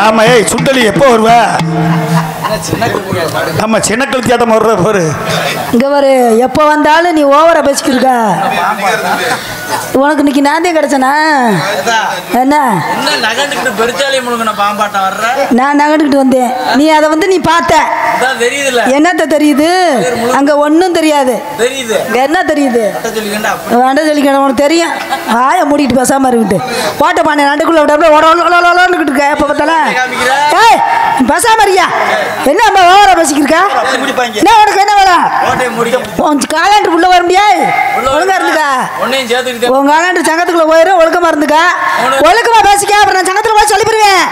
ஆமா. ஏய் சுண்டலி எப்போ வருவ? ஆமா சின்ன கழுத்தியாட்டம் வர்ற பாரு. இங்க பாரு, எப்போ வந்தாலும் நீ ஓவரா பேசிக்கிருக்க. உனக்கு இன்னைக்கு நாந்தே கிடைச்சனா? என்ன நான் நகண்டுக்கிட்டு வந்தேன். நீ அதை வந்து நீ பார்த்த என்னத்த தெரியுது? அங்க ஒன்னும் தெரியாது. என்ன தெரியுது? வேண்ட சொல்லிக்கணும். உனக்கு தெரியும். ஆய மூடிட்டு பேசாம இருக்கிட்டு போட்ட பானை நண்டுக்குள்ள விட்டு இருக்க. எப்ப பார்த்தாலும் ஏய் பேசாம இருக்கியா? என்ன ஓவரா பேசிக்கிருக்கா? என்ன உனக்கு என்ன வேலை? காலாண்டு உள்ள வர முடியாது. ஒழுங்கா இருந்துக்கா. உங்க காலாண்டு சங்கத்துக்குள்ள போயிரும். ஒழுக்கமா இருந்துக்கா. ஒழுக்கமா பேசிக்க. அப்புறம் நான் சங்கத்துல போய் சொல்லி போயிருவேன்.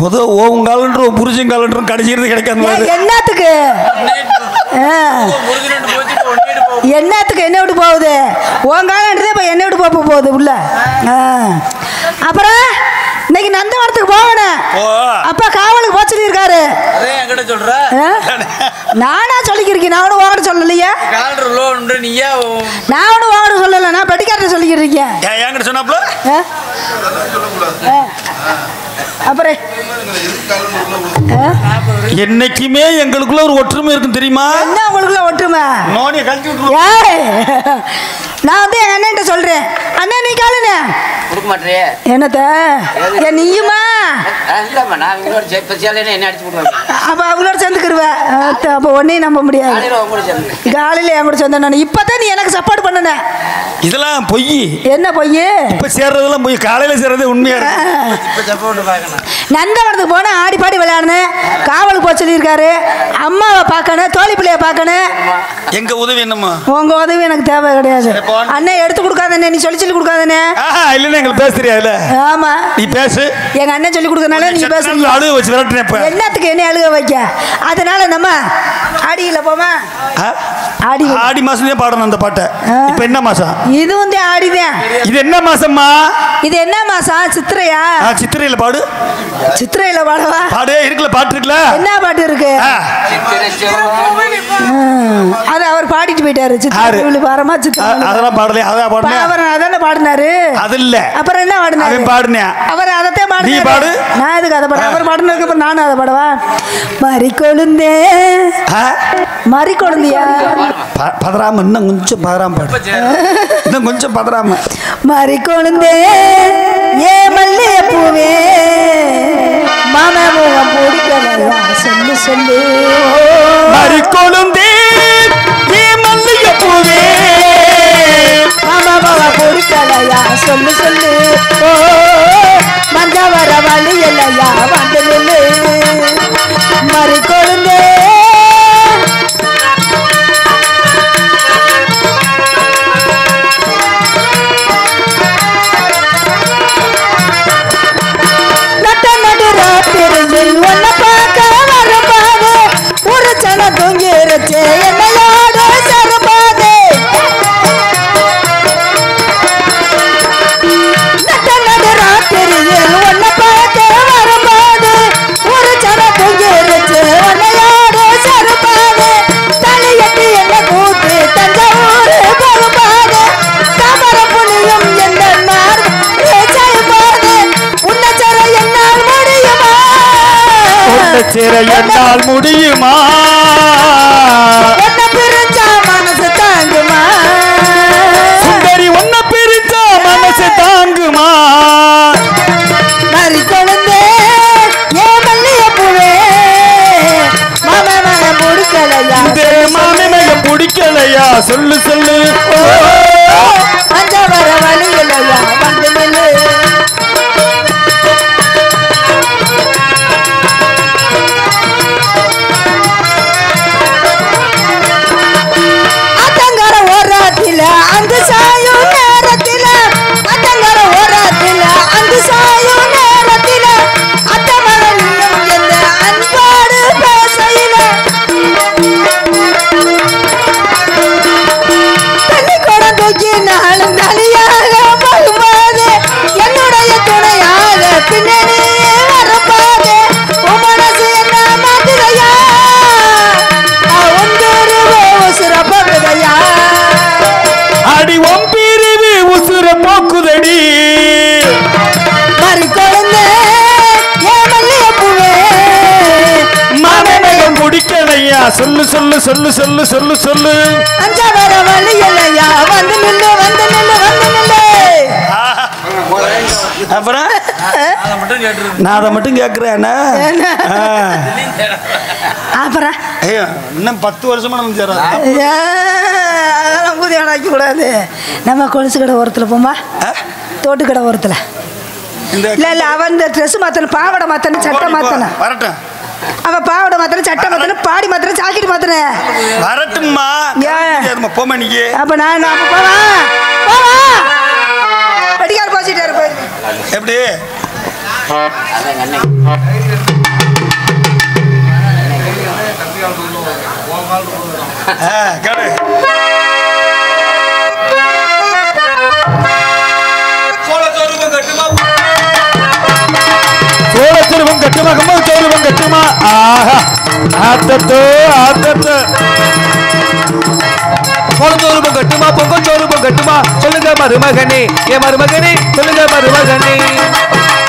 முதல் ஓங்காலன்றும் புரிஜங்காலன்றும் கடைசியிருந்து கிடைக்காது. என்னத்துக்கு என்னத்துக்கு என்ன விட்டு போகுது? உன் காலன்றதே இப்போ என்ன விட்டு போக போகுது உள்ள. அப்புறம் இன்னைக்கு நந்தவனத்துக்கு போகணும். அப்பா காவலுக்கு போக சொல்லியிருக்காரு. நானா சொல்லிக்கிறேன். நான் ஒன்றும் வாங்கிட்டு சொல்லலையா? நான் ஒன்றும் வாங்கிட்டு சொல்லலை. நான் பெட்டிக்காரத்தை சொல்லிக்கிறேன். சொன்னாப்ல அப்புறம் என்னைக்குமே எங்களுக்குள்ள ஒரு ஒற்றுமை இருக்கும் தெரியுமா? என்ன உங்களுக்குள்ள ஒற்றுமை? நான் வந்து என் அண்ணன் சொல்றேன். அண்ணன் நீ காலுன கொடுக்க மாட்டே. என்னத்த நீயுமா? அப்ப அவங்களோட சேர்ந்துக்கிருவேன். அப்ப ஒன்னையும் நம்ப முடியாது. காலையில என் கூட சேர்ந்த இப்பதான் நீ எனக்கு சப்போர்ட் பண்ணன. இதெல்லாம் பொய். என்ன பொய்? இப்ப சேர்றதெல்லாம் பொய். காலையில சேர்றது உண்மையா. நந்தவனத்துக்கு போன ஆடி பாடி விளையாடணும். காவலுக்கு போக சொல்லியிருக்காரு. அம்மாவை பார்க்கணும். தோழி பிள்ளைய பார்க்கணும். எங்க உதவி என்னம்மா? உங்க உதவி எனக்கு தேவை கிடையாது. அண்ணன் எடுத்து கொடுக்காதே. நீ சொல்லி கொடுக்காதே. இல்லைன்னா எங்களுக்கு பேச தெரியாதுல்ல. ஆமா நீ பேசு. எங்க அண்ணன் சொல்லி கொடுக்கறனால நீ பேசுறீங்க. அழுக வச்சு விரட்டுறேன். இப்ப என்னத்துக்கு என்ன அழுக வைக்க? அதனால நம்ம ஆடியில போமா. ஆடி மாசம் தான் பாடணும் அந்த பாட்டை. இப்ப என்ன மாசம்? இது வந்து ஆடிதான். இது என்ன மாசம்மா? இது என்ன மாசம்? சித்திரையா? சித்திரையில பாடு. சித்திரையில பாடவா? பாடு இருக்குல்ல. பாட்டு இருக்குல்ல. என்ன பாட்டு இருக்கு? அது அவர் பாடிட்டு போயிட்டாரு. சித்திரை பாரமா சித்திரை அதெல்லாம் பாடலையா? அதான் பாடுனே. அவர் அதானே பாடினாரு. அது இல்ல. அப்புறம் என்ன பாடினாரு? அவன் பாடுனே. அவர் அதத்தே பாடு. நீ பாடு. நான் எதுக்கு அதை பாட? அவர் பாடுனதுக்கு அப்புறம் நானும் அதை பாடவா? மறி கொழுந்தே. மறி கொழுந்தியா? பதறாம இன்னும் கொஞ்சம் பதறாம பாடு. இன்னும் கொஞ்சம் பதறாம. மறி கொழுந்தே ஏ மல்லிய பூவே மாமா முகம் பிடிக்கலையா சொல்லு சொல்லு. மறி கொழுந்தே ஏ மல்லிய பூவே மாமா முகம் பிடிக்கலையா சொல்லு சொல்லு. ஓ மஞ்ச வர வழி இல்லையா வந்து நில்லு. மறி கொழுந்தே ஒன்ன பார்க்க வரும்போது ஒரு சன தொங்கிருச்சு என்னையோட சரும்போது. நடு ராத்திரியில் ஒன்ன பார்க்க வரும்போது ஒரு சன தொங்கிருச்சு என்னையோட சரும்போது. தலையட்டி என்ன கூட்டி தஞ்சாவூர் போகும்போது தாமர புனியும் எந்த நாடு செய்யும்போது உன்ன சர என்னால் முடியுமா? சிறை என்னால் முடியுமா? உன்னை பிரிஞ்சா மனசு தாங்குமா? சுந்தரி உன்னை பிரிஞ்சா மனசு தாங்குமா? மறி கொழுந்தே ஏ மல்லிய பூவே மாமே மக பிடிக்கலையா? மாமே மக பிடிக்கலையா சொல்லு சொல்லு. அஞ்ச வர வழி இல்லையா வந்து நில்லு. சொல்லு சொல்லு சொல்லு சொல்லு சொல்லு சொல்லு அஞ்ச வேற வழி இல்லையா வந்து நில்லு வந்து நில்லு வந்து நில்லு அப்புறம் நான் அதை மட்டும் கேட்கிறேன் அப்புறம் இன்னும் 10 வருஷமா நம்ம அதெல்லாம் புதிய வைக்க கூடாது நம்ம கொலுசு கடை ஓரத்தில் போமா தோட்டு கடை ஓரத்தில் இல்ல இல்ல அவன் இந்த ட்ரெஸ் மாத்தணும் பாவாடை மாத்தணும் சட்டை மாத்தணும் வரட்டும் அவன் பாவாடை மாத்தணும் சட்டை மாத்தணும் பாடி மாத்தணும் ஜாக்கெட் மாத்தணும் வரட்டும்மா போமா நீங்க அப்ப நான் போவா படிக்கார் போச்சுட்டாரு எப்படி கேளு சோழச்செருவம் கட்டுமா கம்பல் சோறுவம் கட்டுமா ஆஹா ஆத்தத்தோ ஆத்தத்தோ பொங்கச்சோறுபம் கட்டுமா பொங்கச்சோறுபம் கட்டுமா சொல்லுங்க மருமகனே ஏ மருமகனே சொல்லுங்க மருமகனே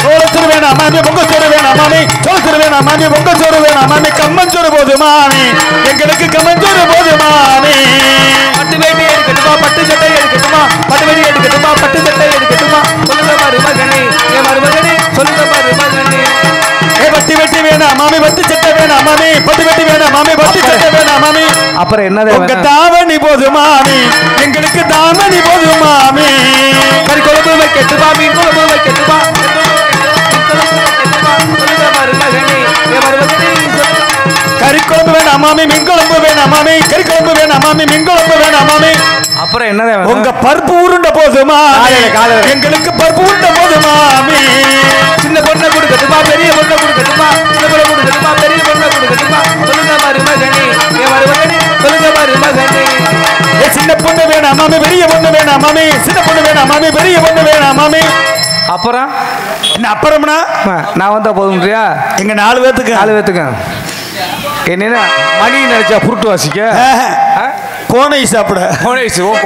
சோழச்சோறு வேணாம் மாமி பொங்கச்சோறு வேணாம் மாமி சோழச்சோறு வேணாம் மாமி பொங்கச்சோறு வேணாம் மாமி கம்மஞ்சோறு போது மாமி எங்களுக்கு கம்மஞ்சோறு போது மாமி பட்டு வேட்டி எடுக்கட்டுமா பட்டு சட்டை எடுக்கட்டுமா பட்டு வேட்டி எடுக்கட்டுமா பட்டு சட்டை எடுக்கட்டுமா சொல்லுங்க மருமகனே ஏ மருமகனே சொல்லுங்க மருமகனே ஏ பட்டு வெட்டி வேணாம் மாமி பட்டு சட்டை வேணாம் மாமி பட்டு வெட்டி வேணாம் மாமி பட்டு சட்டை வேணாம் மாமி அப்புறம் என்னது உங்க தாவணி போது மாமி எங்களுக்கு தாமணி போது மாமி கறி குழம்பு வைக்கட்டுமா மீன் குழம்பு வைக்கட்டுமா கறி குழம்பு வேணாம் மாமி மீன் குழம்பு வேணாம் மாமி கறி குழம்பு வேணாம் மாமி மீன் குழம்பு வேணாம் மாமி அப்புறம் என்ன உங்க பருப்பு உருண்ட போதுமா எங்களுக்கு பருப்பு உருண்ட போதுமா மாமி சின்ன பொண்ணை கொடுக்கட்டுமா பெரிய பொண்ணை கொடுக்கட்டுமா சின்ன பொண்ணை கொடுக்கட்டுமா பெரிய பொண்ணை கொடுக்கட்டுமா சொல்லுங்க மருமகனே ஏ மருமகனே சொல்லுங்க மருமகனே ஏ சின்ன பொண்ணு வேணாம் மாமி பெரிய பொண்ணு வேணாம் மாமி சின்ன பொண்ணு வேணாம் மாமி பெரிய பொண்ணு வேணாம் மாமி அப்புறம் என்ன அப்புறம்னா நான் வந்தா போதும்ன்றியா எங்க 4 பேத்துக்கு என்ன மணி நினைச்சா புருட்டு வாசிக்க கோனை சாப்பிட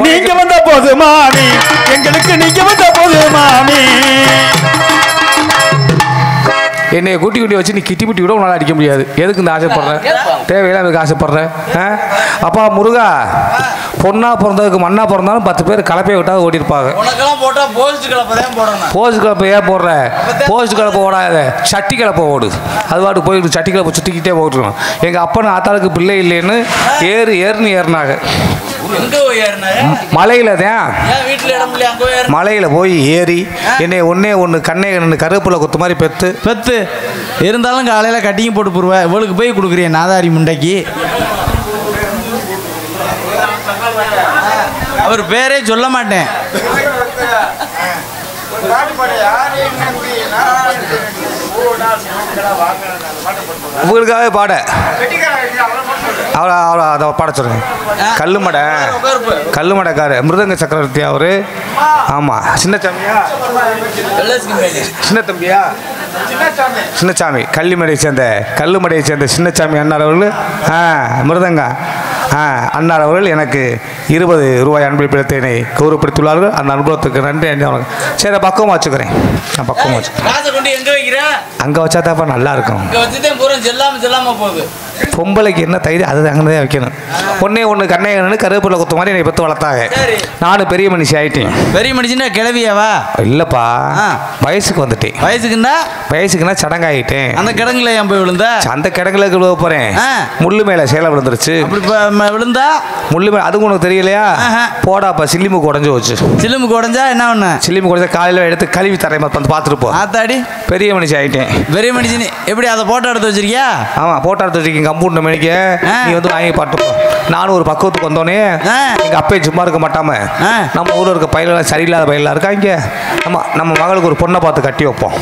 நீங்க வந்தா போது மாமி எங்களுக்கு நீங்க வந்தா போது மாமி என்னைய கூட்டி வச்சு நீ கிட்டி பிட்டி கூட உன்னால அடிக்க முடியாது எதுக்கு இந்த ஆசைப்படுறேன் தேவையில்லை அதுக்கு ஆசைப்படுறேன் அப்பா முருகா பொண்ணா பிறந்ததுக்கு மண்ணா பிறந்தாலும் 10 பேர் கலப்பையை விட்டாவது ஓட்டிருப்பாங்க போஸ்ட் கலப்பை ஏன் போடுற போஸ்ட் கலப்பை ஓடாத சட்டி கலப்பை ஓடு அது பாட்டு போயிட்டு சட்டி கலப்பை சுற்றிக்கிட்டே போட்டுருவோம் எங்கள் அப்பனும் ஆத்தாளுக்கு பிள்ளை இல்லைன்னு ஏறுன்னு ஏறினாங்க மலையில தான் மலையில போய் ஏறி என்னை ஒன்று கண்ணை கருவேப்பிலை கொத்து மாதிரி பெத்து இருந்தாலும் காலையில் கட்டிங்க போட்டு போடுவேன் இவளுக்கு போய் கொடுக்குறேன் நாதாரி முண்டைக்கு அவர் பேரே சொல்ல மாட்டேன் உங்களுக்காக பாட அவ்வளோ அதை பாட சொல்லுங்க கல்லுமடைக்காரு மிருதங்க சக்கரவர்த்தி அவரு ஆமாம் சின்னசாமி கள்ளிமடையை சேர்ந்த சின்னசாமி அண்ணார் அவர்கள் மிருதங்க அண்ணார் அவர்கள் எனக்கு 20 ரூபாய் அன்பளிப்பிடத்தினை கௌரவப்படுத்தியுள்ளார்கள். அந்த அனுபவத்துக்கு நன்றி. சரி பக்குவமாக வச்சுக்கிறேன். நான் பக்குவமாக வச்சுக்கிறேன். அங்கே வச்சா தாப்பா நல்லா இருக்கும். பொம்பளைக்கு என்ன தைரியம் அது அங்கே தான் வைக்கணும். ஒன்று கண்ணையன்னு கருவேப்பிலை கொத்து மாதிரி என்னை பற்றி வளர்த்தாங்க. நானும் பெரிய மனுஷி ஆகிட்டேன். பெரிய மனுஷனா கிளவியாவா? இல்லைப்பா, வயசுக்கு வந்துட்டேன். வயசுக்குன்னா சடங்காகிட்டேன். அந்த கிடங்குல என் போய் விழுந்தா? அந்த கிடங்குல விழுவ போகிறேன். முள்ளு மேலே சேலை விழுந்துருச்சு. விழுந்தா முள்ளு மேலே அதுக்கு உனக்கு தெரியலையா? போடாப்பா சில்லிமுக்கு உடஞ்சி வச்சு. சில்லிமுக்கு உடஞ்சா என்ன ஒன்று? சில்லிமுக்கு உடஞ்சா காலையில் எடுத்து கழுவி தரேன் வந்து பார்த்துட்டு போ. ஆத்தாடி பெரிய மனுஷி ஆகிட்டேன். பெரிய மனுஷன் எப்படி அதை போட்டோ எடுத்து வச்சிருக்கியா? ஆமாம், போட்டோ எடுத்து வச்சிருக்கீங்க. கம்பவுண்ட் மணிக்கு நீ வந்து வாங்கி பாட்டுப்போ. நானும் ஒரு பக்குவத்துக்கு வந்தோடனே எங்கள் அப்பையும் சும்மா இருக்க மாட்டாம நம்ம ஊரில் இருக்க பயிரெல்லாம் சரியில்லாத பயிரெலாம் இருக்கா இங்கே. நம்ம மகளுக்கு ஒரு பொண்ணை பார்த்து கட்டி வைப்போம்.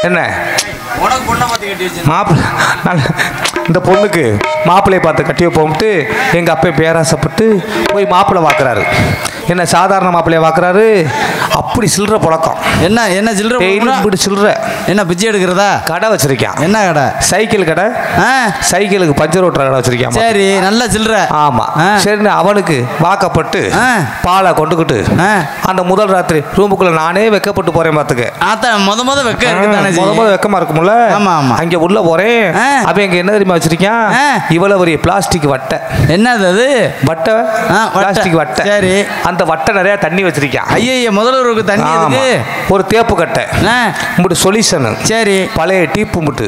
என்ன மாப்பிள்ளை இந்த பொண்ணுக்கு மாப்பிள்ளையை பார்த்து கட்டி வைப்போம்ட்டு எங்கள் அப்பா பேராசைப்பட்டு போய் மாப்பிள்ளை பார்க்குறாரு. என்ன சாதாரண மாப்பிள்ளையை பார்க்குறாரு. அப்படி சில்லற பழக்கம். என்ன சில்லற? இப்படி சில்லற என்ன பிச்சை எடுக்கிறதா? கடை வச்சிருக்கேன். என்ன கடை? சைக்கிள் கடை. சைக்கிளுக்கு பஞ்சர் ஓட்டுற கடை வச்சிருக்கேன். சரி, நல்ல சில்லற. ஆமாம். சரி, அவனுக்கு வாக்கப்பட்டு பாலை கொண்டுக்கிட்டு அந்த முதல் ராத்திரி ரூமுக்குள்ள நானே வெக்கப்பட்டு போறேன். பார்த்துக்க முத வெக்கமா இருக்கும்ல. ஆமா ஆமா. அங்க உள்ள போறேன். அவன் இங்க என்ன தெரியுமா வச்சிருக்கான்? இவ்வளவு ஒரு பிளாஸ்டிக் வட்டை. என்னது அது? வட்டை, பிளாஸ்டிக் வட்டை. சரி. அந்த வட்டை நிறைய தண்ணி வச்சிருக்கான். ஐயா, முதல்வருக்கு தண்ணி எதுக்கு? ஒரு தேப்பு கட்டை, முட்டு சொல்யூஷன். சரி. பழைய டீப்பு முட்டு,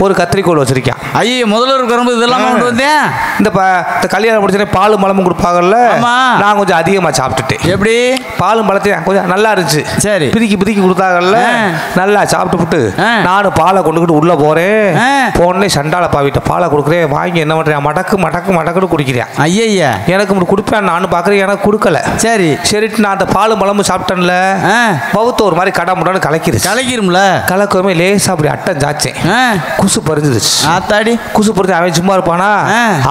ஒரு கத்திரிக்கோள் வச்சிருக்கான். ஐயா, முதல்வருக்கு வரும்போது இதெல்லாம் கொண்டு வந்தேன். இந்த கல்யாணம் முடிச்சே பால் மலமும் கொடுப்பாங்கல்ல, நான் கொஞ்சம் அதிகமா சாப்பிட்டுட்டேன். எப்படி? பாலும் பழத்தையும் கொஞ்சம் நல்லா இருந்துச்சு. சரி. பிதிக்கி கொடுத்தாங்கல்ல, நல்லா சாப்பிட்டு நானும் பாலை கொண்டுகிட்டு உள்ள போறேன். போனே சண்டால பாவிட்ட பாலை கொடுக்குறேன். வாங்கி என்ன பண்றேன்? மடக்கு மடக்கு மடக்குன்னு குடிக்கிறேன். ஐயா, எனக்கு குடிப்பேன் நானும் பாக்குறேன், எனக்கு கொடுக்கல. சரி சரிட்டு நான் அந்த பாலும் பழமும் சாப்பிட்டேன்ல, பவுத்த ஒரு மாதிரி கடை முடான்னு கலக்கிரும்ல. கலக்குமே லேசா அப்படி அட்டம் சாச்சேன். குசு பறிஞ்சிருச்சு. ஆத்தாடி குசு பறிஞ்சு அவன் சும்மா இருப்பானா?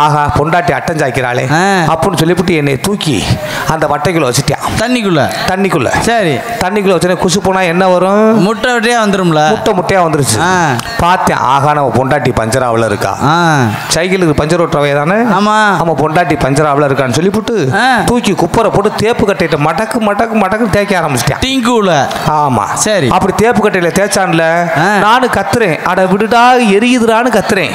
ஆஹா, பொண்டாட்டி அட்டம் சாய்க்கிறாளே அப்படின்னு சொல்லிவிட்டு என்னை தூக்கி அந்த வட்டைக்குள்ள வச்சுட்டான். தண்ணிக்குள்ள. சரி. தண்ணிக்குள்ள வச்சு குசு போனா என்ன வரும்? முட்டையா வந்துரும்ல. முட்டையா வந்துருச்சு. பார்த்தேன், ஆகா நம்ம பொண்டாட்டி பஞ்சராவில் இருக்கா. சைக்கிளுக்கு பஞ்சர் ஓட்டுறவே தானே. ஆமா, நம்ம பொண்டாட்டி பஞ்சராவில் இருக்கான்னு சொல்லிவிட்டு தூக்கி குப்பரை போட்டு தேப்பு கட்டையிட்ட மடக்கு மடக்கு மடக்கு தேய்க்க ஆரம்பிச்சிட்டேன். டிங்குல. ஆமா. சரி. அப்படி தேப்பு கட்டையில தேய்ச்சான்ல, நானும் கத்துறேன், அட விடுடா எரியுதுடான்னு கத்துறேன்.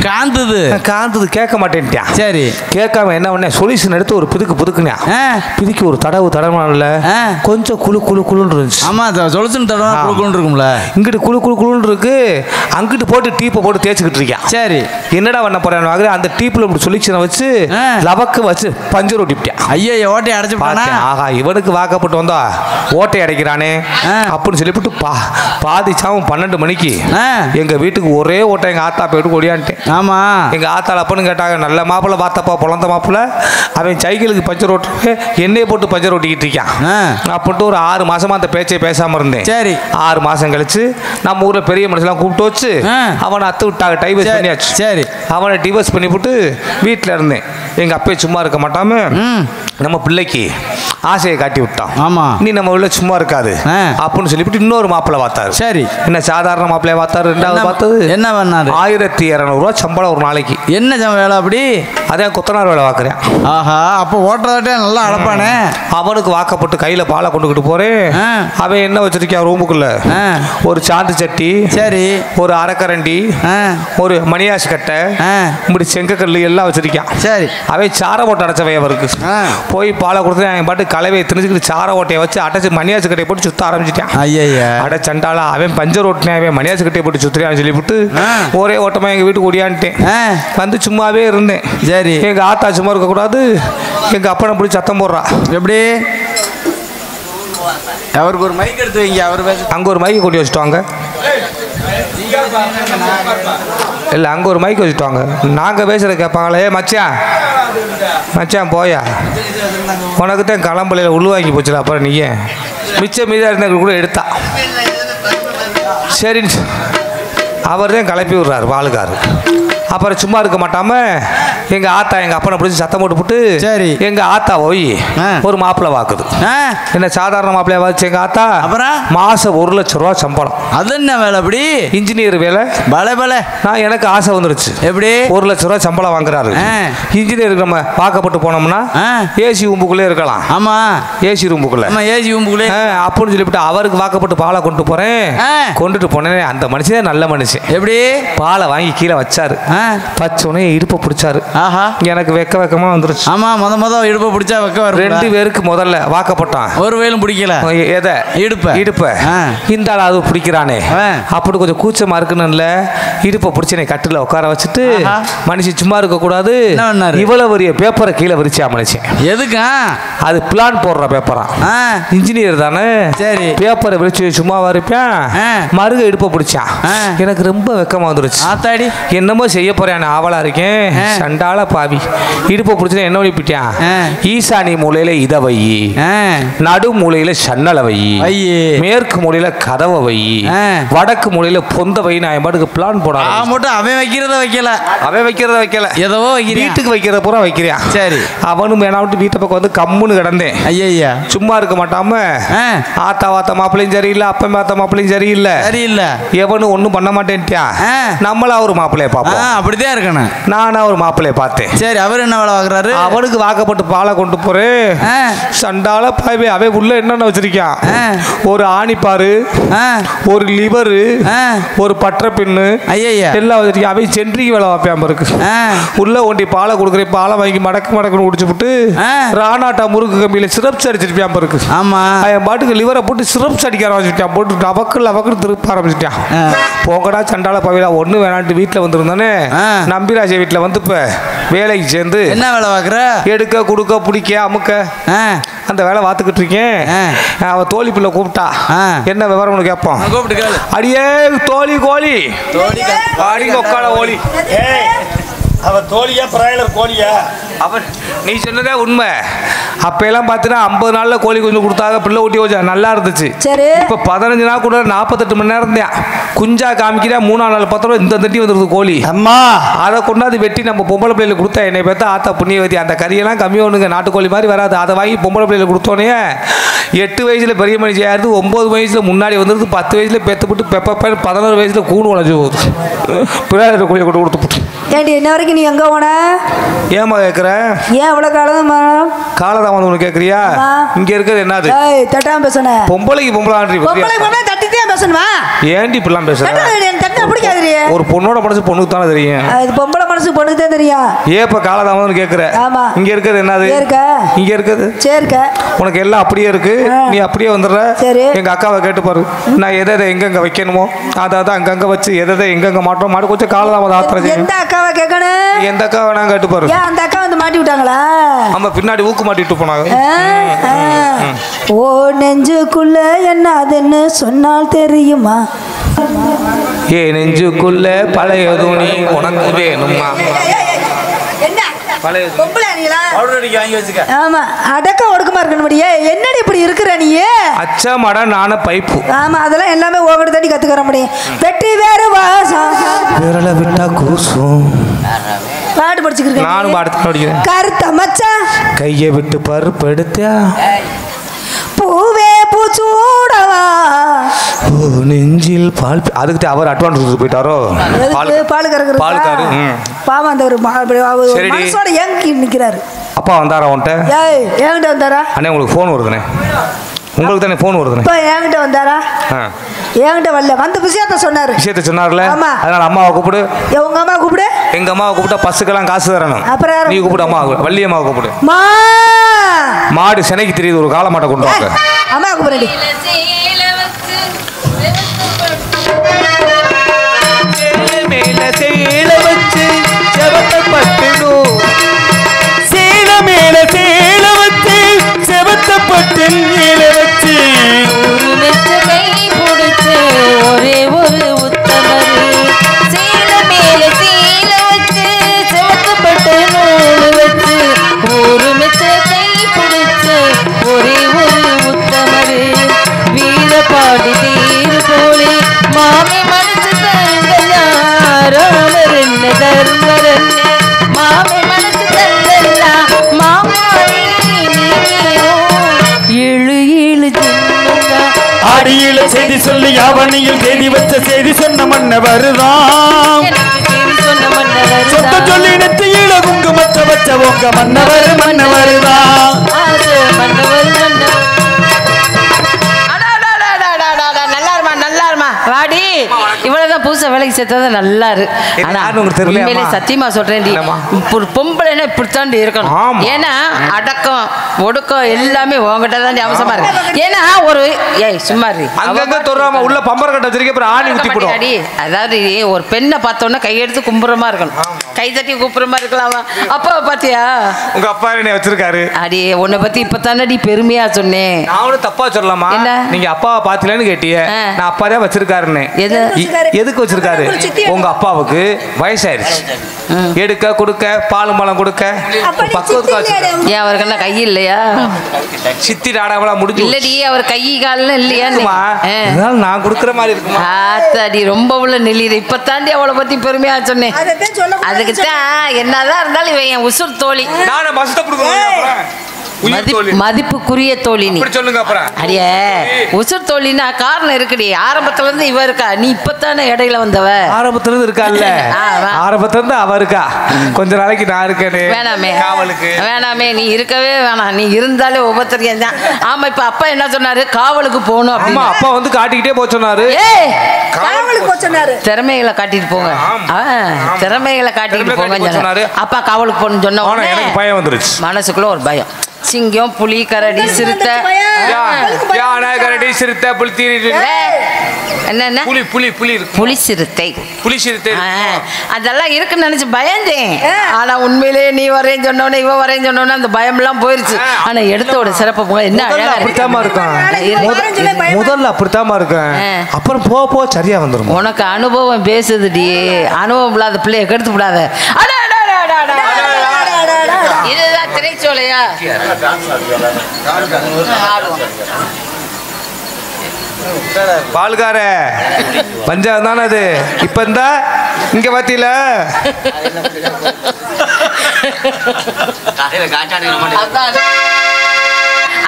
காந்தது கேட்க மாட்டேன்ட்டான். சரி. கேட்காம என்ன பண்ணேன்? சொல்யூஷன் எடுத்து ஒரு புதுக்குனேன். பிதுக்கி ஒரு தடவுனால கொஞ்சம் குழுன்னு இருந்துச்சு. ஆமா, சொல்யூஷன் தடவை குழுன்னு இருக்கும்ல. இங்கிட்டு குழுன்னு இருக்கு, அங்கிட்டு போட்டு டீப்பை போட்டு தேய்ச்சிக்கிட்டு இருக்கேன். சரி. என்னடா பண்ண போறேன்? அந்த டீப்ல சொல்யூஷனை வச்சு லவக்கு வச்சு பஞ்சர் ஓட்டிவிட்டேன். ஐயா, ஓட்டையை அடைச்சு பார்த்தேன். ஆகா, இவனுக்கு வாக்கப்பட்டு வந்தா ஓட்டை அடைக்கிறானே அப்படின்னு சொல்லிவிட்டு பாதி சாவும் 12 மணிக்கு எங்க வீட்டுக்கு ஒரே ஓட்டை எங்க ஆத்தா போயிட்டு ஓடியான்ட்டேன். ஆமா, எங்க ஆத்தால அப்பன்னு கேட்டாங்க, நல்ல மாப்பிள்ள பார்த்தப்பா பொழந்த மாப்பிள்ள, அவன் சைக்கிளுக்கு பஞ்சர் ஓட்டு என்னைய போட்டு பஞ்சர் ஓட்டிக்கிட்டு இருக்கான் அப்படின்ட்டு ஒரு 6 மாசமா அந்த பேச்சை பேசாம இருந்தேன். சரி. 6 மாசம் கழிச்சு நம்ம ஊர்ல பெரிய மனுஷெல்லாம் கூப்பிட்டு வச்சு அவனை அத்து விட்டாங்க. டைவர்ஸ் பண்ணியாச்சு. சரி. அவனை டிவர்ஸ் பண்ணிவிட்டு வீட்டில் இருந்தேன். எங்க அப்பே சும்மா இருக்க மாட்டாம நம்ம பிள்ளைக்கு ஆசையை காட்டி விட்டான். ஆமா, நீ நம்ம உள்ள சும்மா இருக்காது அப்படின்னு சொல்லிவிட்டு இன்னொரு மாப்பிள்ளை பார்த்தாரு. சரி. என்ன சாதாரண மாப்பிள்ளைய பார்த்தாரு. ரெண்டாவது பார்த்தது என்ன பண்ணாரு? 1200 ரூபா சம்பளம் ஒரு நாளைக்கு. என்ன வேலை அப்படி? அதான் கொத்தனார் வேலை பார்க்குறேன். ஆஹா, அப்போ ஓட்டுறதே நல்லா அழப்பானே. அவனுக்கு வாக்கப்பட்டு கையில பாலை கொண்டுகிட்டு போறேன். அவன் என்ன வச்சிருக்கான் ரூமுக்குள்ள? ஒரு சாந்து சட்டி. சரி. ஒரு அரைக்கரண்டி, ஒரு மணியாசு கட்டை, இப்படி செங்கக்கல்லு எல்லாம் வச்சிருக்கான். சரி. அவன் சார ஓட்டை அடைச்சவை அவருக்கு. போய் பாலை கொடுத்து அவன் பாட்டு கலவையை தெரிஞ்சுக்கிட்டு சார ஓட்டையை வச்சு அடைச்சு மணியாசு கட்டையை போட்டு சுத்த ஆரம்பிச்சிட்டான். ஐயா, அட சண்டாலா, அவன் பஞ்சர் ஓட்டினேன், அவன் மணியாசு கட்டையை போட்டு சுத்துறான்னு சொல்லிவிட்டு ஒரே ஓட்டமா எங்க வீட்டுக்கு ஓடியான்ட்டேன். வந்து சும்மாவே இருந்தேன். சரி. எங்க ஆத்தா சும்மா இருக்கக்கூடாது, எங்க அப்பனை பிடிச்சி சத்தம் போடுறா. எப்படி? அவருக்கு ஒரு மைக் எடுத்து வைங்க. அவர் அங்க ஒரு மைக்கை கொண்டு வச்சுட்டாங்க. இல்லை, அங்கே ஒரு மைக் வச்சுட்டாங்க. நாங்கள் பேசுகிற கேட்பாங்களே, மச்சான் மச்சான் போயா, உனக்கு தான் கிளம்பலையில் உள்வாங்கி போச்சுல. அப்புறம் நீ மிச்சம் மீதாக இருந்த கூட எடுத்தா. சரின்னு அவர் தான் கிளப்பி விட்றாரு பாலுக்காரு. அப்புறம் சும்மா இருக்க மாட்டாம எங்க ஆத்தா எங்க அப்பனை பிடிச்சி சத்தம் போட்டு சரி எங்க ஆத்தா போய் ஒரு மாப்பிள்ளை வாக்குது. என்ன சாதாரண மாப்பிள்ளையா வாச்சு எங்க ஆத்தா. அப்புறம் மாசம் 1 லட்சம் ரூபா சம்பளம். அது என்ன வேலை? அப்படி இன்ஜினியர் வேலை. பல நான் எனக்கு ஆசை வந்துருச்சு. எப்படி? 1 லட்சம் ரூபா சம்பளம் வாங்குறாரு. இன்ஜினியருக்கு நம்ம பார்க்கப்பட்டு போனோம்னா ஏசி ரூமுக்குள்ளே இருக்கலாம். ஆமா, ஏசி ரூமுக்குள்ள. ஏசி ரூமுக்குள்ளே அப்படின்னு சொல்லிவிட்டு அவருக்கு வாக்கப்பட்டு பாலை கொண்டு போறேன். கொண்டுட்டு போனேன். அந்த மனுஷன் நல்ல மனுஷன். எப்படி? பாலை வாங்கி கீழே வச்சாரு. பச்சோனே இடுப்பை பிடிச்சாரு. ஆஹா, எனக்கு வெக்கமா வந்துருச்சு. ஆமா, முத இடுப்பை பிடிச்சா வெக்க வரும். 2 பேருக்கு முதல்ல வாக்கப்பட்டான். ஒரு வேலும் பிடிக்கல. எதை? இடுப்ப. இந்த ஆள் அது பிடிக்கிறானே அப்படி கொஞ்சம் கூச்சமா இருக்குன்னு இடுப்பை பிடிச்சனே கட்டில உட்கார வச்சுட்டு மனுஷன் சும்மா இருக்க கூடாது. இவ்வளவு பெரிய பேப்பரை கீழே விரிச்சா மனுஷன். எதுக்கா? அது பிளான் போடுற பேப்பரா. இன்ஜினியர் தானே. சரி. பேப்பரை விரிச்சு சும்மாவா இருப்பேன். மருக இடுப்பை பிடிச்சான். எனக்கு ரொம்ப வெக்கமா வந்துருச்சு. ஆத்தாடி, என்னமோ செய்ய போறேன், ஆவலா இருக்கேன். சண்டால பாவி இடுப்பை பிடிச்சா என்ன ஒழிப்பிட்டான். ஈசானி மூலையில இத வை, நடு மூலையில சன்னலை வை, மேற்கு மூலையில கதவை வை, வடக்கு மூலையில பொந்த வை. நான் பாட்டுக்கு பிளான் போட மட்டும் அவன் வைக்கிறத வைக்கல ஏதோ வீட்டுக்கு வைக்கிறத பூரா வைக்கிறான். சரி. அவனும் வேணாவிட்டு வீட்டை பக்கம் வந்து கம்முன்னு கிடந்தேன். ஐயா, சும்மா இருக்க மாட்டாம ஆத்தா வாத்த மாப்பிள்ளையும் சரியில்லை, அப்பன் பார்த்த மாப்பிள்ளையும் சரியில்லை. எவனும் ஒன்றும் பண்ண மாட்டேன்ட்டான். நம்மளா ஒரு மாப்பிள்ளைய பார்ப்போம். அப்படிதான் இருக்கணும். நானா ஒரு மாப்பிள்ளைய பார்த்தேன். சரி. அவர் என்ன வேலை வாங்குறாரு? அவனுக்கு வாக்கப்பட்டு பாலை கொண்டு போறேன். சண்டால பாய்வே அவன் உள்ள என்னென்ன வச்சிருக்கான். ஒரு ஆணிப்பாரு, ஒரு லிவரு, ஒரு பற்ற பின்னு, ஐயா எல்லாம் வச்சிருக்கேன். அவன் சென்ட்ரிக்கு வேலை வைப்பாம இருக்கு. உள்ள ஒண்டி பாலை கொடுக்குறேன், பாலை வாங்கி மடக்குன்னு குடிச்சு விட்டு ராணாட்டா முறுக்கு கம்பியில சிரப்ஸ் அடிச்சிருப்பாம இருக்கு. ஆமா என் பாட்டுக்கு லிவரை போட்டு சிரப்ஸ் அடிக்க ஆரம்பிச்சுட்டான். போட்டு லவக்குன்னு திருப்ப ஆரம்பிச்சுட்டான். போங்கடா சண்டால பவிலா ஒண்ணு வேணான்ட்டு வீட்டுல வந்திருந்தானே நம்பிராஜ வீட்டுல வந்து இப்ப வேலைக்கு சேர்ந்து என்ன வேலை பார்க்குற? எடுக்க குடுக்க பிடிக்க அமுக்க அந்த வேலை பார்த்துக்கிட்டு இருக்கேன். அவ தோழி பிள்ளை கூப்பிட்டா என்ன விவரம்னு கேட்பான். அடியே தோழி கோழி உட்கார ஓலி அவ தோழியா பிராய்லர் கோழியா? அப்ப நீ சொன்னதே உண்மை. அப்பெல்லாம் பார்த்தீங்கன்னா 50 நாள்ல கோழி கொஞ்சம் கொடுத்தாங்க, பிள்ளை ஊட்டி வச்சா நல்லா இருந்துச்சு. இப்போ 15 நாள் கூட 48 மணி நேரம் தான் குஞ்சா காமிக்கிறா. 3 நாள் 10 இந்த தட்டி வந்துருது கோழி. அம்மா அதை கொண்டாந்து வெட்டி நம்ம பொம்பளை பிள்ளைல கொடுத்தா என்னை பார்த்தா ஆத்தா புண்ணியவதி. அந்த கறியெல்லாம் கம்மி ஒண்ணுங்க, நாட்டுக்கோழி மாதிரி வராது. அதை வாங்கி பொம்பளை பிள்ளைல கொடுத்தோன்னே 8 வயசுல பெரிய மனுஷன் ஆயிடுது, 9 வயசுல முன்னாடி வந்துருது, 10 வயசுல பெத்துப்பட்டு பெப்ப 11 வயசுல கூணு உழைஞ்சு போகுது. பிள்ளையார கோழியை கொண்டு கொடுத்துப்பட்டு ஏண்டி என்ன வரைக்கும் நீ எங்க போன? ஏமா கேட்குற? ஏன் அவ்வளவு காலதான் ஒன்று கேட்குறியா? இங்க இருக்கிறது என்னது? தட்டாம பேசுன பொம்பளைக்கு பொம்பளை தட்டிட்டே பேசணுமா? ஏண்டி இப்படிலாம் பேசுற? ஒரு பொண்ணோட மனசு பொண்ணுக்கு தானே தெரியும். பொம்பளை மனசு பொண்ணுக்கு தான் தெரியும். ஏப்ப காலதாமதம் கேட்குற? ஆமா. இங்க இருக்கிறது என்னது? இங்க இருக்குது சேர்க்க. உனக்கு எல்லாம் அப்படியே இருக்கு, நீ அப்படியே வந்துடுற. எங்க அக்காவை கேட்டு பாரு, நான் எதை எங்கெங்க வைக்கணுமோ அதான் அங்கங்க வச்சு எதை எங்கெங்க மாட்டோம் மாட்டு கொஞ்சம் காலதாமதம் ஆத்திரம். எந்த அக்காவை கேட்கணும்? எந்த அக்கா வேணா கேட்டு பாரு. அந்த அக்கா வந்து மாட்டி விட்டாங்களா? ஆமா, பின்னாடி ஊக்கு மாட்டிட்டு போனாங்க. ஓ நெஞ்சுக்குள்ள என்னதுன்னு சொன்னால் தெரியுமா? ஏ நெஞ்சுக்குள்ள பழைய துணி உனக்கு வேணுமா? அடக்க ஒடுக்கமா இருக்கணும். என்னடி இப்படி இருக்கிற நீ? அச்சா மட நான பைப்பு. ஆமா, அதெல்லாம் எல்லாமே ஓகட தட்டி கத்துக்கிற முடியும். வெற்றி வேறு வாசம் விரல விட்டா கூசும். பாட்டு படிச்சுக்கிறேன். நானும் பாட்டு படிக்கிறேன். கருத்த மச்சான் கையை விட்டு பருப்பு எடுத்தா பூவே பூச்சூடவா நெஞ்சில் பால். அதுக்கு அவர் அட்வான்ஸ் போயிட்டாரோ? பால் கறக்குற பால்காரு பாவம். அந்த ஒரு மனசோட ஏங்கி நிக்கிறாரு. அப்பா வந்தாரா உன்ட்ட? என்கிட்ட வந்தாரா? அண்ணே உங்களுக்கு ஃபோன் வருதுண்ணே. உங்களுக்கு தானே ஃபோன் வருதுண்ணே. இப்போ என்கிட்ட வந்தாரா? என்கிட்ட வரல. வந்த விஷயத்த சொன்னார்ல. அதனால அம்மாவை கூப்பிடு. உங்க அம்மா கூப்பிடு. எங்க அம்மாவை கூப்பிட்டா பஸ்ஸுக்கெல்லாம் காசு தரணும். அப்புறம் நீ கூப்பிடு அம்மா, வள்ளி அம்மாவை கூப்பிடு. மாடு சென்னைக்கு தெரியுது, ஒரு காலமாட்டை கொண்டு வாங்க. அம்மா கூப்பிடுடி. மேல சேல வச்சு செவத்த பட்டுனோ, சேல மேல சேல வச்சு செவத்த பட்டு மேல வச்சு ஒரு மெச்ச கை பிடிச்சு ஒரே ஒரு உத்தமரு. சேல மேல சேல வச்சு செவக்கப்பட்ட நூல் வச்சு ஒரு மெச்ச கை பிடிச்சு ஒரே ஒரு உத்தமரு. வீரபாடி தீர் போலே மாமி மனசு தங்கலா ராமர் என்ன தர்மர் என்ன மாமி மனசு தங்கலா மாமாரி நீயோ ஏழு ஏழு ஜென்மங்க அடியில செய்தி சொல்லி யாவணியில் செய்தி வச்ச செய்தி சொன்ன மன்னவருதான். சொந்த சொல்லி நெத்தியில குங்குமத்த வச்ச உங்க மன்னவர் மன்னவருதான். வாடி இவ்வளவுதான் புதுசா வேலைக்கு சேர்த்தது நல்லா இருக்கு. சத்தியமா சொல்றேன், பொம்பளைன்னா இப்படித்தாண்டி இருக்கணும். ஏன்னா அடக்கம் ஒடுக்கம் எல்லாமே உங்ககிட்ட தான் அவசரமா இருக்கு. ஏன்னா ஒரு சும்மா உள்ள பம்பர் கட்ட வச்சிருக்க ஆணி ஊத்தி போடு. அதாவது ஒரு பெண்ணை பார்த்தோன்னா கையெடுத்து கும்புறமா இருக்கணும், கை தட்டி கூப்பிடுற மாதிரி இருக்கலாமா? அப்பா பாத்தியா உங்க அப்பா என்ன வச்சிருக்காரு? அடி உன்னை பத்தி இப்பதானடி பெருமையா சொன்னேன். நானும் தப்பா சொல்லலாமா? நீங்க அப்பாவை பாத்தீங்கன்னு கேட்டிய, நான் அப்பா தான் வச்சிருக்காருன்னு. எதுக்கு வச்சிருக்காரு? உங்க அப்பாவுக்கு வயசாயிருச்சு, எடுக்க கொடுக்க பாலும் பழம் கொடுக்க பக்குவத்துக்கு வச்சிருக்காரு. ஏன் அவருக்கு என்ன கை இல்லையா? சித்தி நாடாவெல்லாம் முடிஞ்சு இல்லடி, அவர் கை காலம் இல்லையா? நான் கொடுக்குற மாதிரி இருக்குமா? ஆத்தாடி ரொம்ப உள்ள நெல்லிடு. இப்பத்தாண்டி அவளை பத்தி பெருமையா சொன்னேன். அதுக்குத்தான் என்னதான் இருந்தாலும் இவன் என் உசுர் தோழி, மதிப்புக்குரிய தோழி. நீ அடியே உசுர் தோழினா காரணம் இருக்குடி. ஆரம்பத்துல இருந்து இவ இருக்கா, நீ இப்பத்தானே இடையில வந்தவ. ஆரம்பத்துல இருந்து இருக்கா இல்ல? ஆரம்பத்துல இருந்து அவ இருக்கா, கொஞ்ச நாளைக்கு நான் இருக்கேன். வேணாமே வேணாமே, நீ இருக்கவே வேணாம், நீ இருந்தாலே உபத்திரியம் தான். ஆமா, இப்ப அப்பா என்ன சொன்னாரு? காவலுக்கு போகணும். அப்பா வந்து காட்டிக்கிட்டே போக சொன்னாரு. திறமைகளை காட்டிட்டு போங்க. திறமைகளை காட்டிட்டு போங்க. அப்பா காவலுக்கு போகணும்னு சொன்ன எனக்கு பயம் வந்துருச்சு. மனசுக்குள்ள ஒரு பயம். சிங்கம், புலி, கரடி, சிறுத்தை, கரடி, சிறுத்தை, புலி, என்ன புலி புலி புலி புலி சிறுத்தை புலி சிறுத்தை அதெல்லாம் இருக்குன்னு நினைச்சு பயந்தேன். ஆனா உண்மையிலேயே நீ வரேன்னு சொன்னோன்னே இவ வரேன்னு சொன்னோன்னே அந்த பயம் எல்லாம் போயிருச்சு. ஆனா எடுத்தோட சிறப்பு போக என்ன அப்படித்தாமா இருக்கும். முதல்ல அப்படித்தாமா இருக்கும். அப்புறம் போக போக சரியா வந்துடும். உனக்கு அனுபவம் பேசுதுடி. அனுபவம் இல்லாத பிள்ளைய கெடுத்து விடாத. இதுதான் திரைச்சோலையா? பால்கார பஞ்சாப் தானே அது. இப்ப இருந்தா இங்க பாத்தீல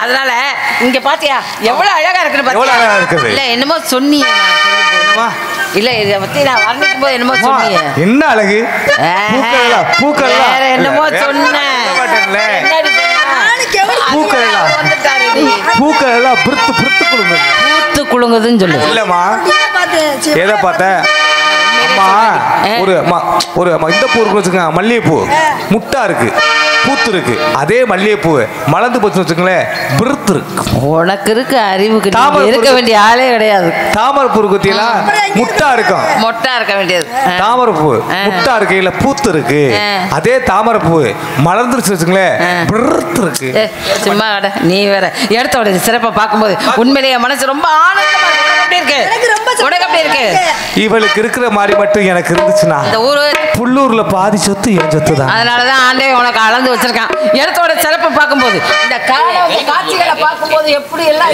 அதனால இங்க பாத்தியா எவ்வளவு அழகா இருக்குது. இல்ல என்னமோ சொன்னீங்க. இல்ல இத பத்தி நான் வர்ணிக்கும் போது என்னமோ சொன்னீங்க. என்ன அழகு பூக்கள் வேற என்னமோ சொன்னேன். பூக்கள் எல்லாம் பூத்து குலுங்குதுன்னு சொல்லு. இல்லம்மா எதை பார்த்த ஒரு இந்த பூ இருக்கு வச்சுக்கோங்க. மல்லிகைப்பூ முட்டா இருக்கு, பூத்து இருக்கு. அதே மல்லிகைப்பூ மலர்ந்து போச்சு வச்சுக்கோங்களேன், பிருத்து இருக்கு. உனக்கு இருக்கு அறிவுக்கு இருக்க வேண்டிய ஆளே கிடையாது. தாமரை பூ குத்தியெல்லாம் முட்டா இருக்கும், மொட்டா இருக்க வேண்டியது. தாமரை பூ முட்டா இருக்கு, இல்ல பூத்து இருக்கு. அதே தாமரை பூ மலர்ந்துருச்சு வச்சுக்கோங்களேன், பிருத்து இருக்கு. சும்மா நீ வேற இடத்தோட சிறப்பை பார்க்கும்போது உண்மையிலேயே மனசு ரொம்ப ஆனந்தமா இருக்கு. இவளுக்கு இருக்கிற மாதிரி மட்டும் எனக்கு இருந்துச்சுன்னா இந்த ஊரு புல்லூர்ல பாதி சொத்து என் சொத்து தான். அதனாலதான் ஆண்டே உனக்கு அளந்து வச்சிருக்கான். இடத்தோட சிறப்பை பார்க்கும்போது இந்த காட்சிகளை பார்க்கும்போது எப்படி எல்லாம்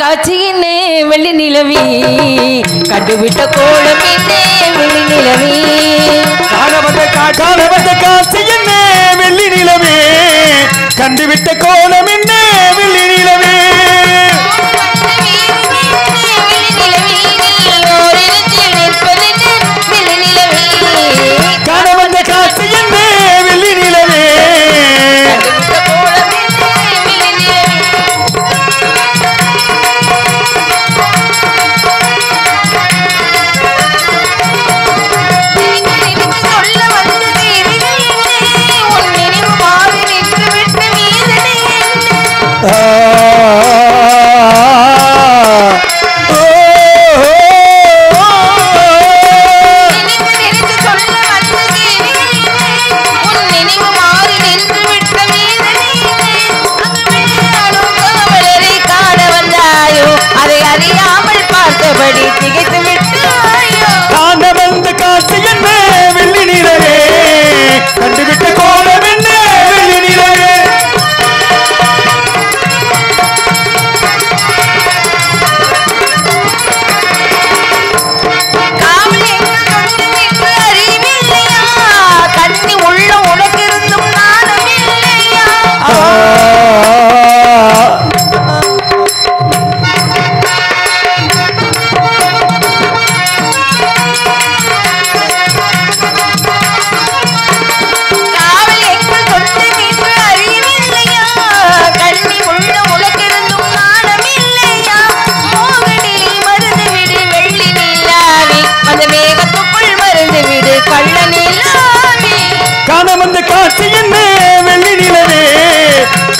காட்சியின்னே வெள்ளி நிலவி கண்டுவிட்ட கோலமின்னே வெள்ளி நிலவி காணவந்த காட்சியின்னே வெள்ளி நிலவே கண்டுவிட்ட கோலமின்னே வெள்ளி நிலவே காணவந்த காட்சியின்னே வெள்ளி நிலவே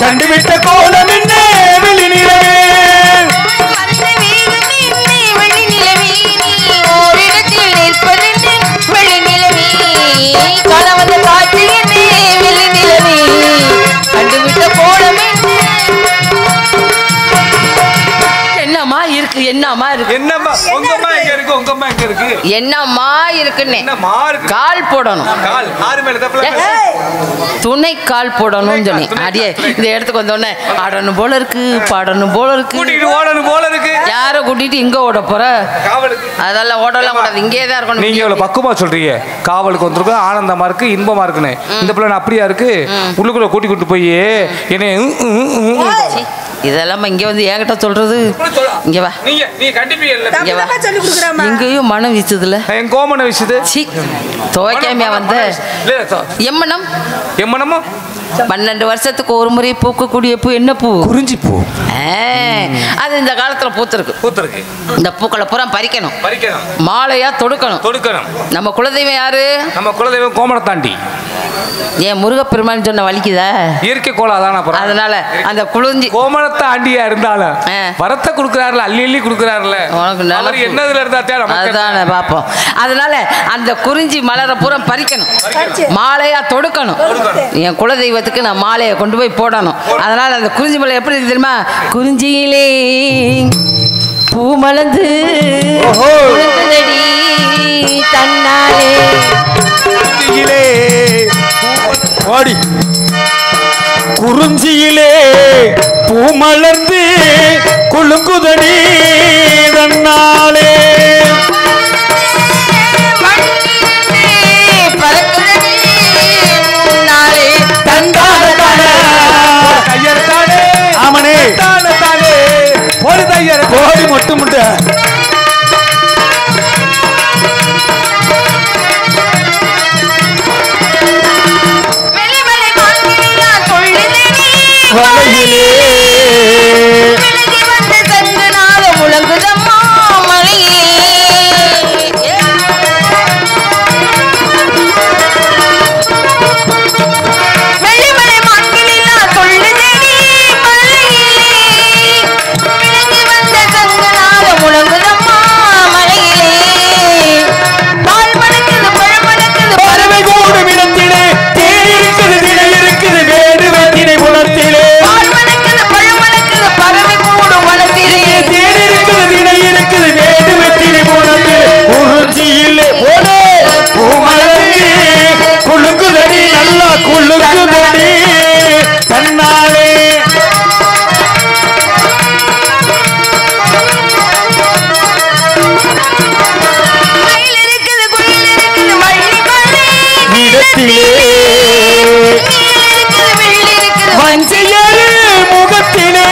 கண்டுவிட்ட கோலம் என்ன வெளி நிலவே ஓரிடத்தில் நிற்பது வெளி நிலவே கணவன் காட்சி என்ன வெளி நிலவே கண்டுவிட்ட கோலம் என்னமா இருக்கு என்னமா இருக்கு என்னமா உங்கம்மா எங்க இருக்கு உங்கம்மா எங்க இருக்கு என்னமா இருக்குன்னு என்னமா இருக்கு கால் போடணும் கால் ஆறு மேல தப்பல துணை கால் போடணும்னு சொல்லி அடியே இந்த இடத்துக்கு வந்தோடனே ஆடணும் போல இருக்கு பாடணும் போல இருக்கு கூட்டிட்டு ஓடணும் போல இருக்கு யாரை கூட்டிட்டு இங்க ஓட போற காவலுக்கு அதெல்லாம் ஓடலாம் கூடாது இங்கே தான் இருக்கணும் நீங்க இவ்வளவு பக்குவமா சொல்றீங்க காவலுக்கு வந்திருக்கு ஆனந்தமா இருக்கு இன்பமா இருக்குன்னு இந்த பிள்ளை அப்படியா இருக்கு உள்ளுக்குள்ள கூட்டி போய் என்னை இதெல்லாம் இங்க வந்து என்கிட்ட சொல்றது. இங்க வா. நீ கண்டிப்பா இங்க வா. இங்கேயும் மனம் வீசுதுல. என் கோமணம் வீசுது. துவைக்காமையா வந்த எம்மனமோ 12 வருஷத்துக்கு ஒரு முறை பூக்கக்கூடிய பூ என்ன பூ? குறிஞ்சி பூ. அது இந்த காலத்துல பூத்திருக்கு. இந்த பூக்களை பூரா பறிக்கணும், மாலையா தொடுக்கணும். நம்ம குலதெய்வம் யாரு? நம்ம குலதெய்வம் கோமணத்தாண்டி. ஏன் முருகப்பெருமான் சொன்ன வலிக்குதா? இயற்கை கோலாதான. அதனால அந்த குளிஞ்சி கோமணத்தை ஆண்டியா இருந்தாலும் வரத்தை கொடுக்குறாருல, அள்ளி கொடுக்குறாருல, உனக்கு என்னதுல இருந்தா அதான பாப்போம். அதனால அந்த குறிஞ்சி மலரை பூரா பறிக்கணும், மாலையா தொடுக்கணும். என் குலதெய்வத்துக்கு நான் மாலையை கொண்டு போய் போடணும். அதனால அந்த குறிஞ்சி மலை எப்படி இருக்கு தெரியுமா? குறிஞ்சியிலே பூ மலர்ந்து தன்னாலே ஓடி குறிஞ்சியிலே பூ மலர்ந்து குலுங்குதடி தன்னாலே ஆமனே போடி மொட்டு முட்டை வலையிலே முழங்குதம்மா மலையே. வெள்ளிமலை மான்களிலா தொள்ளுதடி மலையிலே, விலகி வந்த சங்கனால முழங்குதம்மா மலையிலே. பால் மணக்குது பழம் மணக்குது பறவை கூடும் இடத்திலே தேடி இருக்குது, திணை இருக்குது, வேடு வெட்டினை புலத்திலே. பால் மணக்குது பழம் மணக்குது பறவை கூடும் வனத்திலே. தேடி இருக்குது, திணை இருக்குது, வேடு வெட்டினை புலத்திலே. குறிஞ்சியிலே போடே பூமலர்ந்து குலுங்குதடி நல்லா குலுங்குதடி தன்னாலே. மயில் இருக்குது குயில் இருக்குது வள்ளிமலை இடத்திலே இருக்குது வெள்ளி இருக்குது வஞ்சியரு முகத்திலே.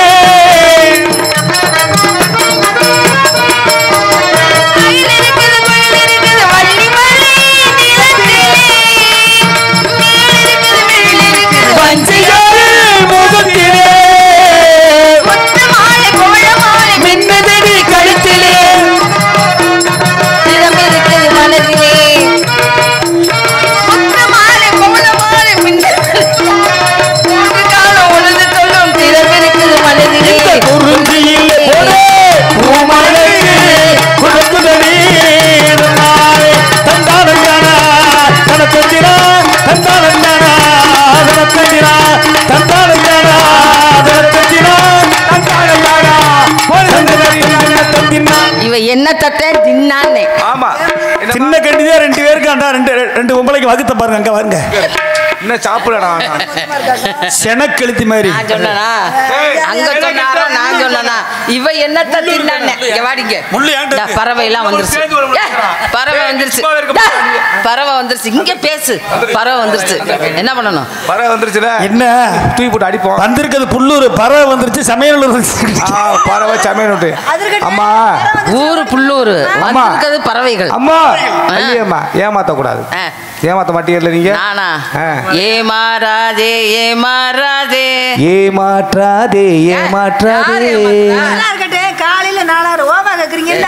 மயில் இருக்குது குயில் இருக்குது வள்ளிமலை நிலத்திலே இருக்குது வெள்ளி இருக்குது வஞ்சியரு முகத்திலே முத்து மாலை கோல மாலை மின்னதடி கழுத்திலே. திறம் இருக்குது மனதிலே. முத்து மாலை கோல மாலை மூன்று காலம் உழுது சொல்லும் திறம் இருக்குது மனதிலே. குறிஞ்சியிலே போடே பூமலர்ந்து குலுங்குதடி தன்னாலே. தந்தானஞ்சானா தனக்கஞ்சிரா, தந்தானஞ்சானா தனக்கஞ்சிரா, தந்தானஞ்சானா தனக்கஞ்சிரா, தந்தானஞ்சானா தந்தினா. இவ என்ன தட்ட தின்னானே. ஆமா, சின்ன கண்டிதான் 2 பேருக்கு அண்டா 2 பொம்பளைக்கு வகுத்த பாருங்க. அங்க வாங்க, என்ன சாப்பிடடா செனக்கெழுத்தி மாதிரி. நான் சொன்னனா அங்க சொன்னாரா நான் சொன்னனா? இவ என்னத்த தின்னானே. இங்க வாடிங்க. பறவை எல்லாம் வந்துருச்சு. பறவை வந்துருச்சு. பறவை வந்துருச்சு. இங்க பேசு. பறவை வந்துருச்சு. என்ன பண்ணணும்? பறவை வந்துருச்சுல என்ன தூக்கி போட்டு அடிப்போம். வந்திருக்கிறது புல்லூர். பறவை வந்துருச்சு சமையலூர். பறவை சமையல். அம்மா ஊரு புல்லூர். வந்திருக்கிறது பறவைகள். அம்மா ஐயம்மா ஏமாத்த கூடாது. ஏமாத்த மாட்டீங்கல்ல நீங்க? நானா? ஏமாறாதே ஏமாறாதே ஏமாற்றாதே ஏமாற்றாதே. காலையில 4000 ஓவா கேக்குறீங்கல்ல.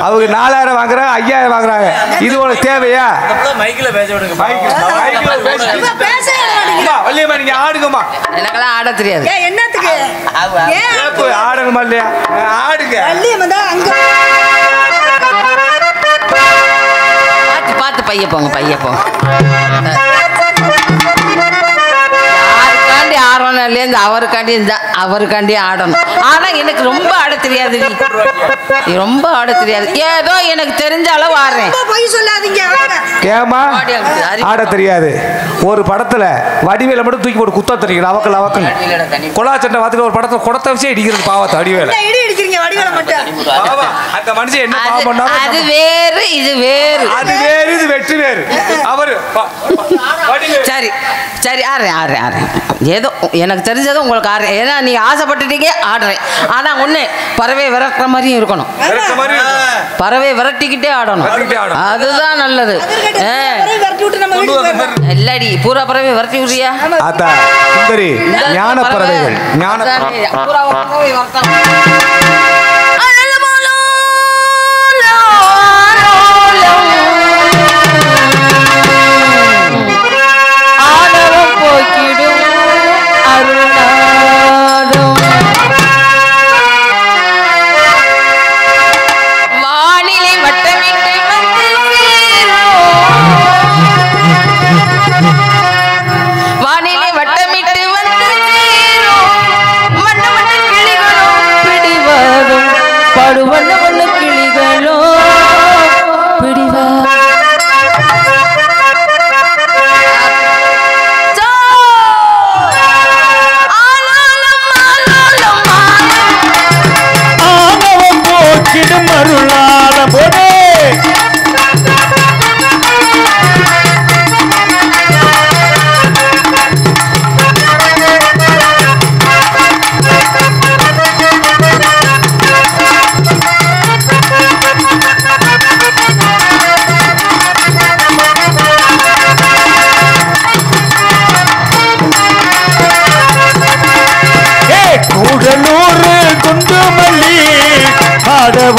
அவங்க 4000 வாங்குறாங்க, 5000 வாங்குறாங்க. இது உனக்கு தேவையா? மைக்ல பேச விடுங்க. வள்ளியம்மா நீங்க ஆடுங்கம்மா. எனக்கெல்லாம் ஆட தெரியாது. என்னத்துக்கு ஆடணுமா இல்லையா? ஆடுங்க. பார்த்து பைய போங்க, பைய போங்க. யாருக்காண்டி ஆடணும் இல்லையா? அவருக்காண்டி ஆடணும். ஆனா எனக்கு ரொம்ப ஆட தெரியாது. ரொம்ப ஆட தெரியாது. ஏதோ எனக்கு தெரிஞ்ச அளவு ஆடுறேன். போய் சொல்லாதீங்க. ஏமா ஆட தெரியாது? ஒரு படத்துல வடிவேல மட்டும் தூக்கி போட்டு குத்தா தெரியும் அவக்கல் அவக்கல் கொலாச்சட்டை பார்த்துட்டு ஒரு படத்துல குடத்தை வச்சு இடிக்கிறது பாவத்தை வடிவேல அந்த மனுஷன் என்ன பாவம் பண்ணாலும் அது வேறு இது வேறு அது வேறு இது வெற்றி வேறு அவரு சரி சரி ஆடுறேன் ஏதோ எனக்கு தெரிஞ்சது உங்களுக்கு ஆடுறேன் ஏன்னா நீங்க ஆசைப்பட்டுட்டீங்க ஆடுறேன் ஆனா ஒண்ணு பறவை விரட்டுற மாதிரியும் இருக்கணும் பறவை விரட்டிக்கிட்டே ஆடணும் அதுதான் நல்லது இல்லடி பூரா பறவை விரட்டி விடுறியா சுந்தரி ஞான பறவைகள் ஞான பூரா பறவை விரட்டணும்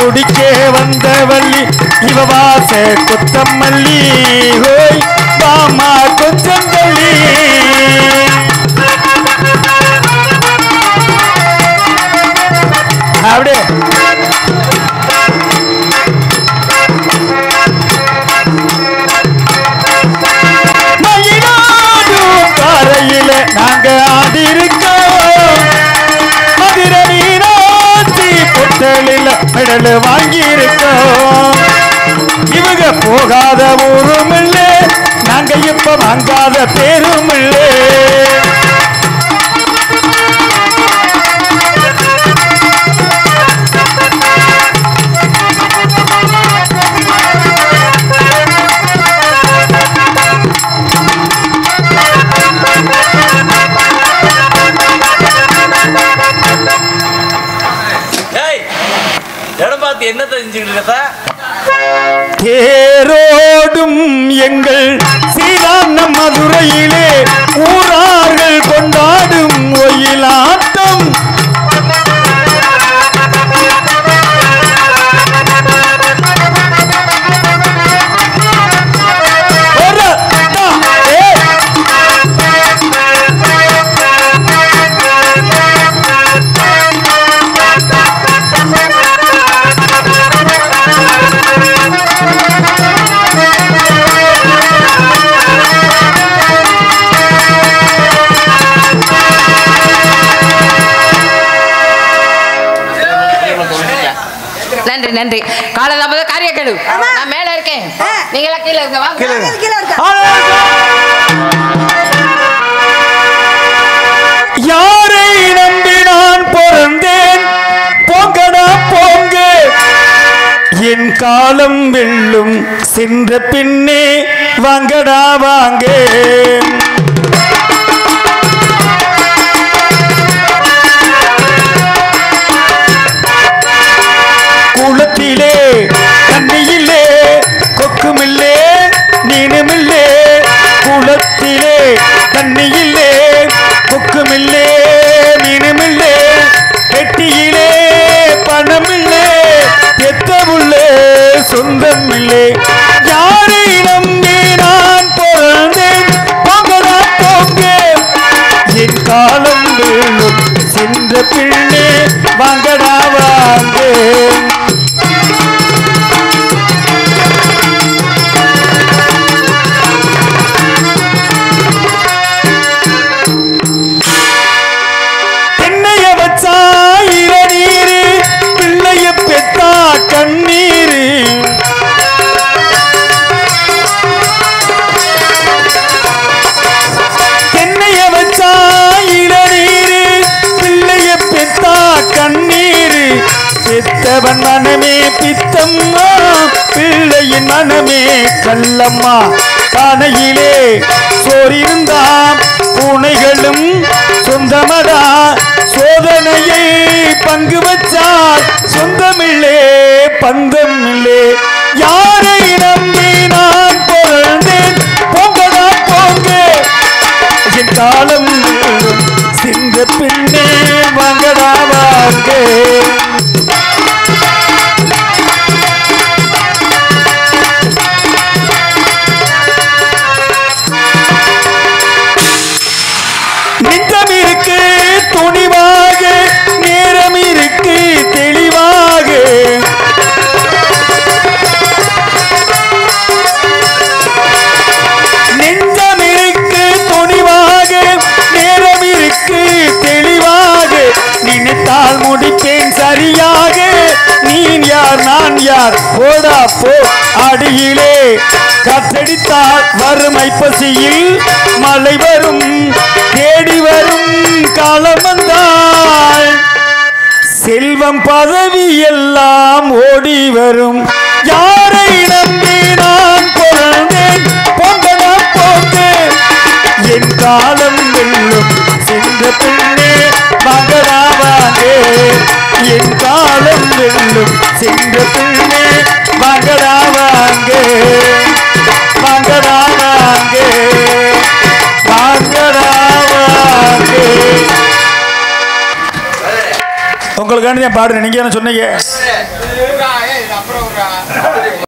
முடிக்கே வந்த வள்ளி இவ வாச கொத்தமல்லி ஹோய் பாமா கொச்சந்தள்ளி அப்படியே மயிலாடு கரையில நாங்க ஆடிருக்கோம் மதுரை மீனாட்சி பொட்டலில் மெடல் வாங்கி இருக்கோம் இவங்க போகாத ஊரும் இல்லை நாங்க இப்ப வாங்காத பேரும் இல்லை என்ன தெரிஞ்சுக்கிட்டு தேரோடும் எங்கள் சீதான மதுரையிலே ஊரார்கள் கொண்டாடும் ஒயிலாட்டம் நன்றி நன்றி காலதாமத காரியக்கெடு நான் மேல இருக்கேன் நீங்களா கீழே இருங்க வாங்க யாரை நம்பி நான் பிறந்தேன் போங்கடா போங்க என் காலம் வெல்லும் சென்ற பின்னே வாங்கடா வாங்க குளத்திலே தண்ணியிலே கொக்குமில்லே நீனுமில்லே குளத்திலே தண்ணியிலே கொக்குமில்லே மீனுமில்லே பெட்டியிலே பணமில்லே எத்தவுள்ளே சொந்தமில்லே யாரை நம்பி நான் பிறந்தேன் போங்கடா போங்க என் காலம் வேணும் சென்ற பின்னே வாங்கடா வாங்க பெத்தவன் மனமே பித்தம்மா பிள்ளையின் மனமே கல்லம்மா பானையிலே சோறிருந்தாம் பூனைகளும் சொந்தமடா சோதனையை பங்கு வச்சால் சொந்தமில்லே பந்தமில்லே யாரை நம்பி நான் பிறந்தேன் போங்கடா போங்க என் காலம் சிங்க பின்னே வாங்கடா வாங்க நிஜம் இருக்கு துணிவாக நேரம் இருக்கு தெளிவாக நெஞ்சம் இருக்கு துணிவாக நேரம் இருக்கு தெளிவாக நினைத்தால் முடிப்பேன் சரியாக நீ யார் நான் யார் போடா போ அடியிலே காற்றடித்தால் வறுமை பசியில் மழை வரும் தேடி வரும் காலம் வந்தால் செல்வம் பதவி எல்லாம் ஓடி வரும் யாரை நம்பி நான் பிறந்தேன் பொங்கடா போங்க என் காலம் வெல்லும் சென்ற பின்னே வாங்கடா வாங்க என் காலம் வெல்லும் சென்ற பின்னே வாங்கடா வாங்க வாங்கடா வாங்க வாங்கடா வாங்க உங்களுக்காண்டி நான் பாடுறேன் நீங்க என்ன சொன்னீங்க